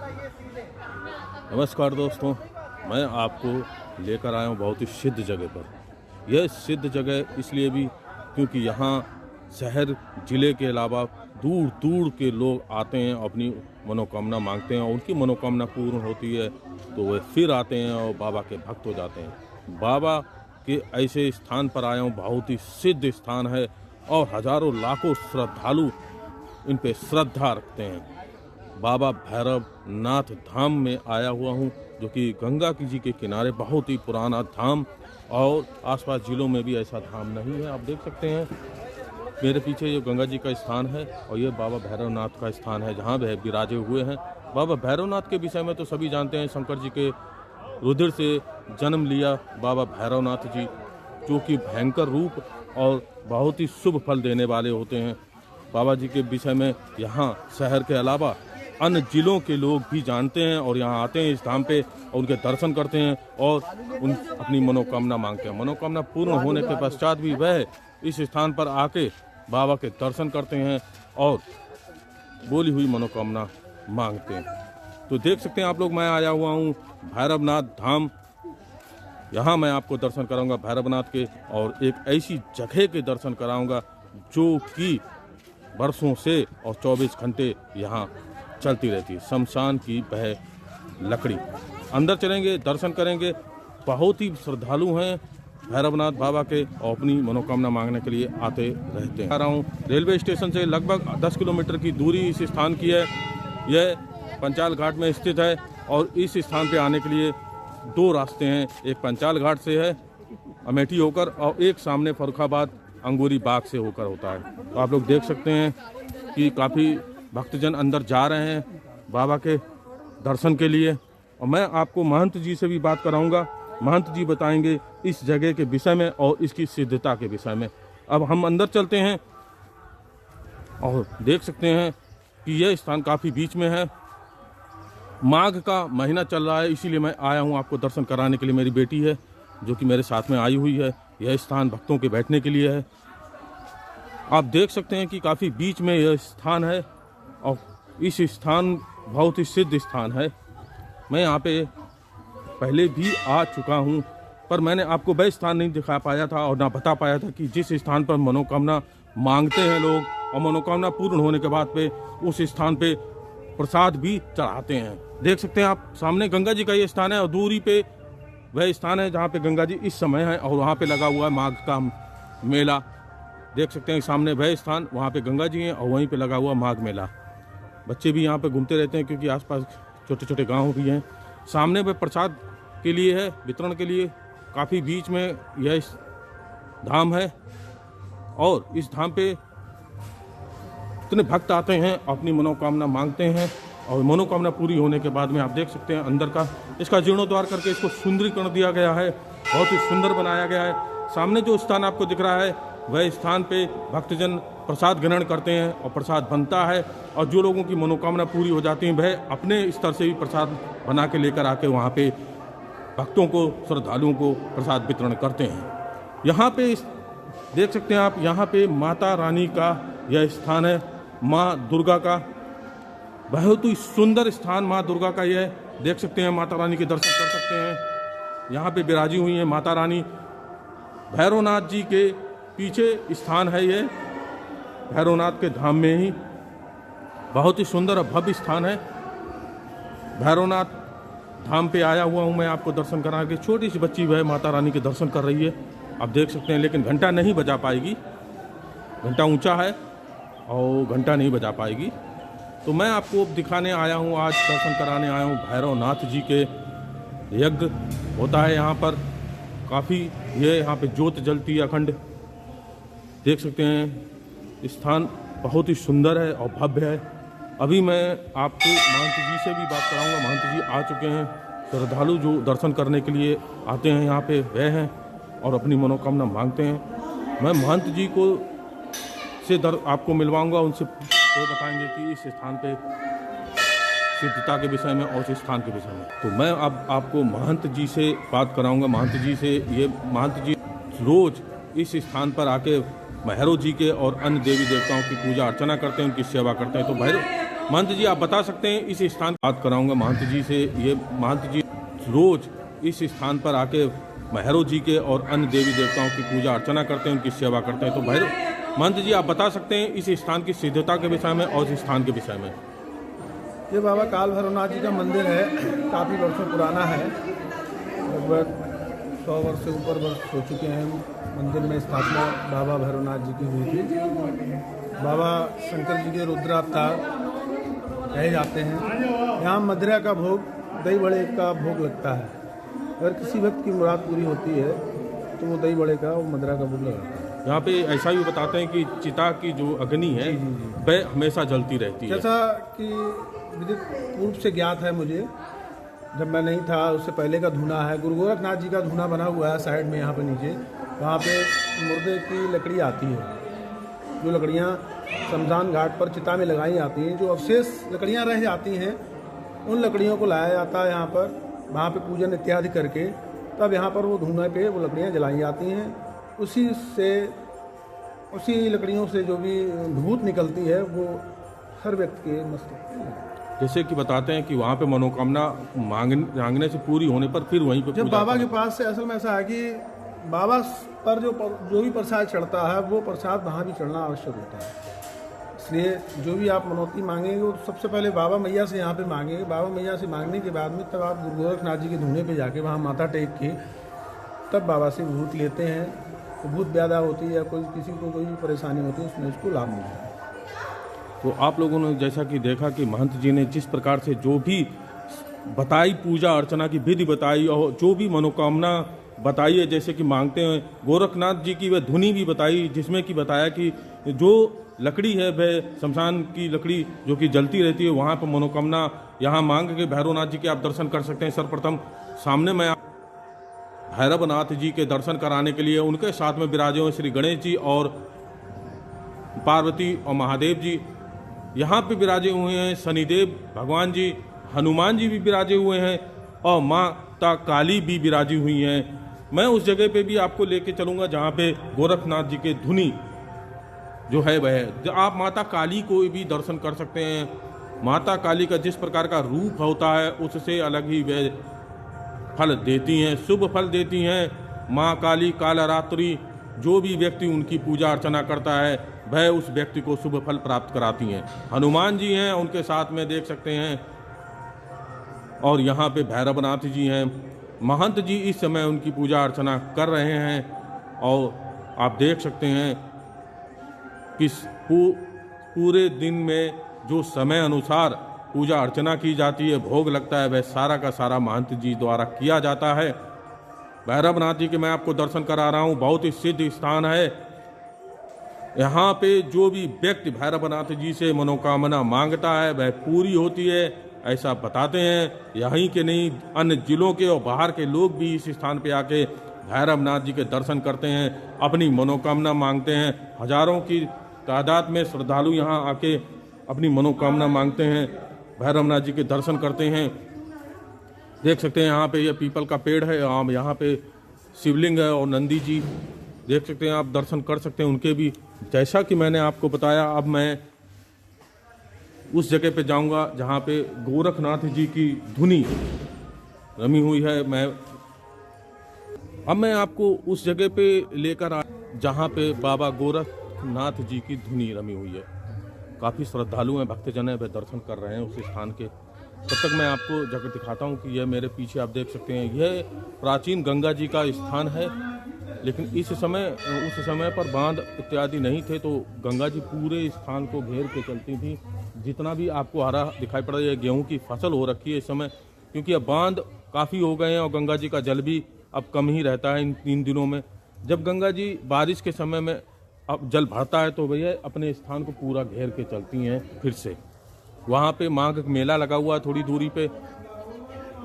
नमस्कार दोस्तों, मैं आपको लेकर आया हूँ बहुत ही सिद्ध जगह पर। यह सिद्ध जगह इसलिए भी क्योंकि यहाँ शहर ज़िले के अलावा दूर दूर के लोग आते हैं, अपनी मनोकामना मांगते हैं और उनकी मनोकामना पूर्ण होती है तो वे फिर आते हैं और बाबा के भक्त हो जाते हैं। बाबा के ऐसे स्थान पर आया हूँ, बहुत ही सिद्ध स्थान है और हजारों लाखों श्रद्धालु इन पे श्रद्धा रखते हैं। बाबा भैरव नाथ धाम में आया हुआ हूँ, जो कि गंगा जी के किनारे बहुत ही पुराना धाम, और आसपास जिलों में भी ऐसा धाम नहीं है। आप देख सकते हैं मेरे पीछे ये गंगा जी का स्थान है और ये बाबा भैरवनाथ का स्थान है जहाँ वह विराजे हुए हैं। बाबा भैरवनाथ के विषय में तो सभी जानते हैं, शंकर जी के रुधिर से जन्म लिया बाबा भैरवनाथ जी, जो कि भयंकर रूप और बहुत ही शुभ फल देने वाले होते हैं। बाबा जी के विषय में यहाँ शहर के अलावा अन्य जिलों के लोग भी जानते हैं और यहाँ आते हैं इस धाम पे और उनके दर्शन करते हैं और उन अपनी मनोकामना मांगते हैं। मनोकामना पूर्ण होने के पश्चात भी वह इस स्थान पर आके बाबा के दर्शन करते हैं और बोली हुई मनोकामना मांगते हैं। तो देख सकते हैं आप लोग, मैं आया हुआ हूँ भैरवनाथ धाम। यहाँ मैं आपको दर्शन कराऊंगा भैरवनाथ के, और एक ऐसी जगह के दर्शन कराऊंगा जो कि वर्षों से और 24 घंटे यहाँ चलती रहती है। शमशान की वह लकड़ी। अंदर चलेंगे, दर्शन करेंगे। बहुत ही श्रद्धालु हैं भैरवनाथ बाबा के और अपनी मनोकामना मांगने के लिए आते रहते हैं। आ रहा हूँ रेलवे स्टेशन से लगभग 10 किलोमीटर की दूरी इस स्थान की है। यह पंचाल घाट में स्थित है और इस स्थान पे आने के लिए 2 रास्ते हैं। एक पंचाल घाट से है अमेठी होकर और एक सामने फर्रुखाबाद अंगूरी बाग से होकर होता है। तो आप लोग देख सकते हैं कि काफ़ी भक्तजन अंदर जा रहे हैं बाबा के दर्शन के लिए। और मैं आपको महंत जी से भी बात कराऊंगा। महंत जी बताएंगे इस जगह के विषय में और इसकी सिद्धता के विषय में। अब हम अंदर चलते हैं और देख सकते हैं कि यह स्थान काफ़ी बीच में है। माघ का महीना चल रहा है, इसीलिए मैं आया हूँ आपको दर्शन कराने के लिए। मेरी बेटी है जो कि मेरे साथ में आई हुई है। यह स्थान भक्तों के बैठने के लिए है। आप देख सकते हैं कि काफ़ी बीच में यह स्थान है और इस स्थान बहुत ही सिद्ध स्थान है। मैं यहाँ पे पहले भी आ चुका हूँ, पर मैंने आपको वह स्थान नहीं दिखा पाया था और ना बता पाया था कि जिस स्थान पर मनोकामना मांगते हैं लोग और मनोकामना पूर्ण होने के बाद पे उस स्थान पे प्रसाद भी चढ़ाते हैं। देख सकते हैं आप, सामने गंगा जी का ये स्थान है और दूरी पे वह स्थान है जहाँ पे गंगा जी इस समय है और वहाँ पे लगा हुआ है माघ का मेला। देख सकते हैं सामने वह स्थान, वहाँ पे गंगा जी हैं और वहीं पे लगा हुआ माघ मेला। बच्चे भी यहाँ पे घूमते रहते हैं क्योंकि आसपास छोटे छोटे गांव भी हैं। सामने वह प्रसाद के लिए है, वितरण के लिए। काफ़ी बीच में यह धाम है और इस धाम पे इतने भक्त आते हैं, अपनी मनोकामना मांगते हैं और मनोकामना पूरी होने के बाद में आप देख सकते हैं अंदर का इसका जीर्णोद्धार करके इसको सुंदरीकरण दिया गया है। बहुत ही सुंदर बनाया गया है। सामने जो स्थान आपको दिख रहा है वह स्थान पे भक्तजन प्रसाद ग्रहण करते हैं और प्रसाद बनता है और जो लोगों की मनोकामना पूरी हो जाती है वह अपने स्तर से भी प्रसाद बना के लेकर आके वहाँ पे भक्तों को, श्रद्धालुओं को प्रसाद वितरण करते हैं। यहाँ पे देख सकते हैं आप, यहाँ पे माता रानी का यह स्थान है, माँ दुर्गा का। बहुत ही सुंदर स्थान माँ दुर्गा का यह। देख सकते हैं माता रानी के दर्शन कर सकते हैं। यहाँ पे विराजी हुई हैं माता रानी। भैरवनाथ जी के पीछे स्थान है ये, भैरवनाथ के धाम में ही। बहुत ही सुंदर और भव्य स्थान है। भैरवनाथ धाम पे आया हुआ हूँ मैं आपको दर्शन करा के। छोटी सी बच्ची वह माता रानी के दर्शन कर रही है, आप देख सकते हैं, लेकिन घंटा नहीं बजा पाएगी। घंटा ऊंचा है और घंटा नहीं बजा पाएगी। तो मैं आपको दिखाने आया हूँ, आज दर्शन कराने आया हूँ भैरवनाथ जी के। यज्ञ होता है यहाँ पर काफ़ी। ये यहाँ पे ज्योत जलती है अखंड। देख सकते हैं स्थान बहुत ही सुंदर है और भव्य है। अभी मैं आपको महंत जी से भी बात कराऊंगा। महंत जी आ चुके हैं। श्रद्धालु जो दर्शन करने के लिए आते हैं यहाँ पे वह हैं और अपनी मनोकामना मांगते हैं। मैं महंत जी को से आपको मिलवाऊंगा, उनसे वो बताएंगे कि इस स्थान पे सिद्धता के विषय में और इस स्थान के विषय में। तो मैं अब आपको महंत जी से बात कराऊंगा। महंत जी से, ये महंत जी रोज इस स्थान पर आके भैरव जी के और अन्य देवी देवताओं की पूजा अर्चना करते हैं, उनकी सेवा करते हैं। तो महंत जी आप बता सकते हैं इस स्थान बात कराऊंगा महंत जी से। ये महंत जी रोज इस स्थान पर आके भैरव जी के और अन्य देवी देवताओं की पूजा अर्चना करते हैं, उनकी सेवा करते हैं। तो भैरव महंत जी आप बता सकते हैं इस स्थान की सिद्धता के विषय में और इस स्थान के विषय में। ये बाबा काल भैरवनाथ जी का मंदिर है, काफ़ी वर्षों पुराना है, लगभग 100 वर्ष से ऊपर वर्ष हो चुके हैं। मंदिर में स्थापना बाबा भैरवनाथ जी की हुई थी। बाबा शंकर जी के रुद्र अवतार कहे जाते हैं। यहाँ मदिरा का भोग, दही बड़े का भोग लगता है। अगर किसी व्यक्ति की मुराद पूरी होती है तो वो दही बड़े का और मदिरा का भोग लगाता है। यहाँ पे ऐसा भी बताते हैं कि चिता की जो अग्नि है वह हमेशा जलती रहती है। जैसा कि विदित पूर्व से ज्ञात है मुझे, जब मैं नहीं था उससे पहले का धूना है। गुरु गोरखनाथ जी का धूना बना हुआ है साइड में, यहाँ पे नीचे, वहाँ पे मुर्दे की लकड़ी आती है। जो लकड़ियाँ शमशान घाट पर चिता में लगाई जाती हैं, जो अवशेष लकड़ियाँ रह जाती हैं, उन लकड़ियों को लाया जाता है यहाँ पर, वहाँ पे पूजन इत्यादि करके तब यहाँ पर वो धूने पे वो लकड़ियाँ जलाई जाती हैं। उसी लकड़ियों से जो भी धूत निकलती है वो हर व्यक्ति के मस्तक। जैसे कि बताते हैं कि वहाँ पे मनोकामना मांगने से पूरी होने पर फिर वहीं पे जब बाबा के पास से असल में ऐसा है कि बाबा पर जो भी प्रसाद चढ़ता है वो प्रसाद वहाँ भी चढ़ना आवश्यक होता है। इसलिए जो भी आप मनौती मांगेंगे वो सबसे पहले बाबा मैया से यहाँ पे मांगेंगे। बाबा मैया से मांगने के बाद में तब आप गुरु गोरखनाथ जी के धूने पे जाके वहाँ माथा टेक के तब बाबा से भूत लेते हैं। तो भूत व्याधा होती है या कोई किसी को कोई परेशानी होती है उसमें उसको लाभ मिलता है। तो आप लोगों ने जैसा कि देखा कि महंत जी ने जिस प्रकार से जो भी बताई, पूजा अर्चना की विधि बताई और जो भी मनोकामना बताई है, जैसे कि मांगते हैं गोरखनाथ जी की वह धुनी भी बताई, जिसमें कि बताया कि जो लकड़ी है वह शमशान की लकड़ी जो कि जलती रहती है, वहाँ पर मनोकामना यहाँ मांग के भैरवनाथ जी के आप दर्शन कर सकते हैं। सर्वप्रथम सामने मैं भैरवनाथ जी के दर्शन कराने के लिए उनके साथ में विराजे हुए श्री गणेश जी और पार्वती और महादेव जी यहाँ पे विराजे हुए हैं। शनिदेव भगवान जी, हनुमान जी भी विराजे हुए हैं और माता काली भी विराजी हुई हैं। मैं उस जगह पे भी आपको लेके चलूँगा जहाँ पे गोरखनाथ जी के धुनी जो है वह आप माता काली को भी दर्शन कर सकते हैं। माता काली का जिस प्रकार का रूप होता है उससे अलग ही वह फल देती हैं, शुभ फल देती हैं। माँ काली कालरात्रि, जो भी व्यक्ति उनकी पूजा अर्चना करता है वह उस व्यक्ति को शुभ फल प्राप्त कराती हैं। हनुमान जी हैं, उनके साथ में देख सकते हैं, और यहाँ पे भैरवनाथ जी हैं। महंत जी इस समय उनकी पूजा अर्चना कर रहे हैं और आप देख सकते हैं कि पूरे दिन में जो समय अनुसार पूजा अर्चना की जाती है, भोग लगता है, वह सारा का सारा महंत जी द्वारा किया जाता है। भैरवनाथ जी के मैं आपको दर्शन करा रहा हूँ, बहुत ही सिद्ध स्थान है। यहाँ पे जो भी व्यक्ति भैरवनाथ जी से मनोकामना मांगता है वह पूरी होती है, ऐसा बताते हैं। यहीं के नहीं, अन्य जिलों के और बाहर के लोग भी इस स्थान पे आके भैरवनाथ जी के दर्शन करते हैं, अपनी मनोकामना मांगते हैं। हजारों की तादाद में श्रद्धालु यहाँ आके अपनी मनोकामना मांगते हैं, भैरवनाथ जी के दर्शन करते हैं। देख सकते हैं यहाँ पे ये पीपल का पेड़ है, यहाँ पे शिवलिंग है और नंदी जी देख सकते हैं, आप दर्शन कर सकते हैं उनके भी। जैसा कि मैंने आपको बताया, अब मैं उस जगह पे जाऊंगा जहाँ पे गोरखनाथ जी की धुनी रमी हुई है। अब मैं आपको उस जगह पे लेकर आया जहाँ पे बाबा गोरखनाथ जी की धुनी रमी हुई है। काफ़ी श्रद्धालु हैं, भक्तजन हैं, वे दर्शन कर रहे हैं उस स्थान के। तब तक मैं आपको जगह दिखाता हूँ कि यह मेरे पीछे आप देख सकते हैं, यह प्राचीन गंगा जी का स्थान है। लेकिन उस समय पर बांध इत्यादि नहीं थे, तो गंगा जी पूरे स्थान को घेर के चलती थी। जितना भी आपको हरा दिखाई पड़ रहा है, गेहूं की फसल हो रखी है इस समय, क्योंकि अब बांध काफ़ी हो गए हैं और गंगा जी का जल भी अब कम ही रहता है इन 3 दिनों में। जब गंगा जी बारिश के समय में अब जल भरता है तो भैया अपने स्थान को पूरा घेर के चलती हैं फिर से। वहाँ पे माघ मेला लगा हुआ है थोड़ी दूरी पे।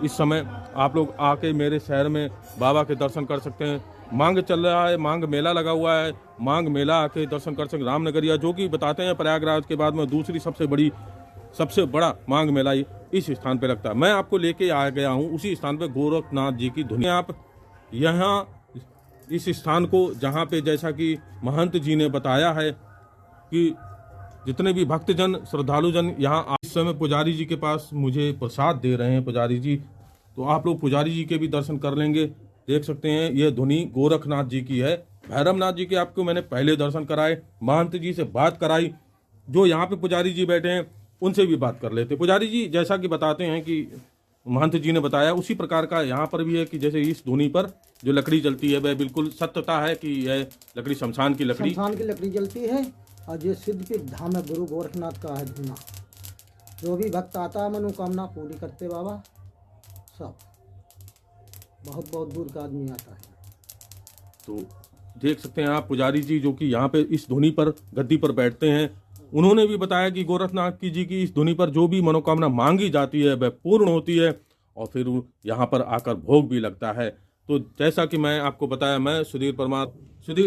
इस समय आप लोग आके मेरे शहर में बाबा के दर्शन कर सकते हैं। मांग चल रहा है, मांग मेला लगा हुआ है, मांग मेला आके दर्शन कर सकते। रामनगरिया जो कि बताते हैं प्रयागराज के बाद में दूसरी सबसे बड़ा मांग मेला इस स्थान पे लगता है। मैं आपको लेके आ गया हूँ उसी स्थान पे गोरखनाथ जी की धुनी। आप यहाँ इस स्थान को जहाँ पे जैसा कि महंत जी ने बताया है कि जितने भी भक्तजन श्रद्धालुजन यहाँ इस समय पुजारी जी के पास मुझे प्रसाद दे रहे हैं पुजारी जी, तो आप लोग पुजारी जी के भी दर्शन कर लेंगे। देख सकते हैं ये धुनी गोरखनाथ जी की है। भैरवनाथ जी के आपको मैंने पहले दर्शन कराए, महंत जी से बात कराई, जो यहाँ पे पुजारी जी बैठे हैं उनसे भी बात कर लेते। पुजारी जी जैसा कि बताते हैं कि महंत जी ने बताया उसी प्रकार का यहाँ पर भी है कि जैसे इस धुनी पर जो लकड़ी जलती है वह बिल्कुल सत्यता है कि यह लकड़ी शमशान की लकड़ी जलती है। और ये सिद्ध के धाम है गुरु गोरखनाथ का है धुना। जो भी भक्त आता है मनोकामना पूरी करते बाबा, सब बहुत बहुत दूर का आदमी आता है। तो देख सकते हैं आप पुजारी जी जो कि यहाँ पे इस धुनी पर गद्दी पर बैठते हैं, उन्होंने भी बताया कि गोरखनाथ जी की इस धुनी पर जो भी मनोकामना मांगी जाती है वह पूर्ण होती है और फिर यहाँ पर आकर भोग भी लगता है। तो जैसा कि मैं आपको बताया, मैं सुधीर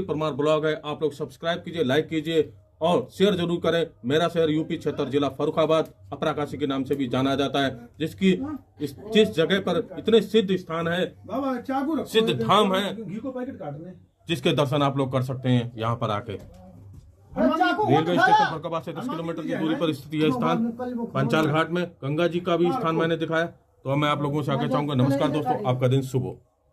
परमार ब्लॉग है, आप लोग सब्सक्राइब कीजिए, लाइक कीजिए और शेयर जरूर करें। मेरा शहर यूपी क्षेत्र जिला फर्रुखाबाद अपराकाशी के नाम से भी जाना जाता है, जिस जगह पर इतने सिद्ध स्थान है, सिद्ध धाम है, जिसके दर्शन आप लोग कर सकते हैं यहाँ पर आके। रेलवे स्टेशन फर्रुखाबाद से 10 किलोमीटर की दूरी पर स्थित यह स्थान पंचाल घाट में गंगा जी का भी स्थान मैंने दिखाया। तो मैं आप लोगों से आगे चाहूंगा, नमस्कार दोस्तों, आपका दिन शुभ हो।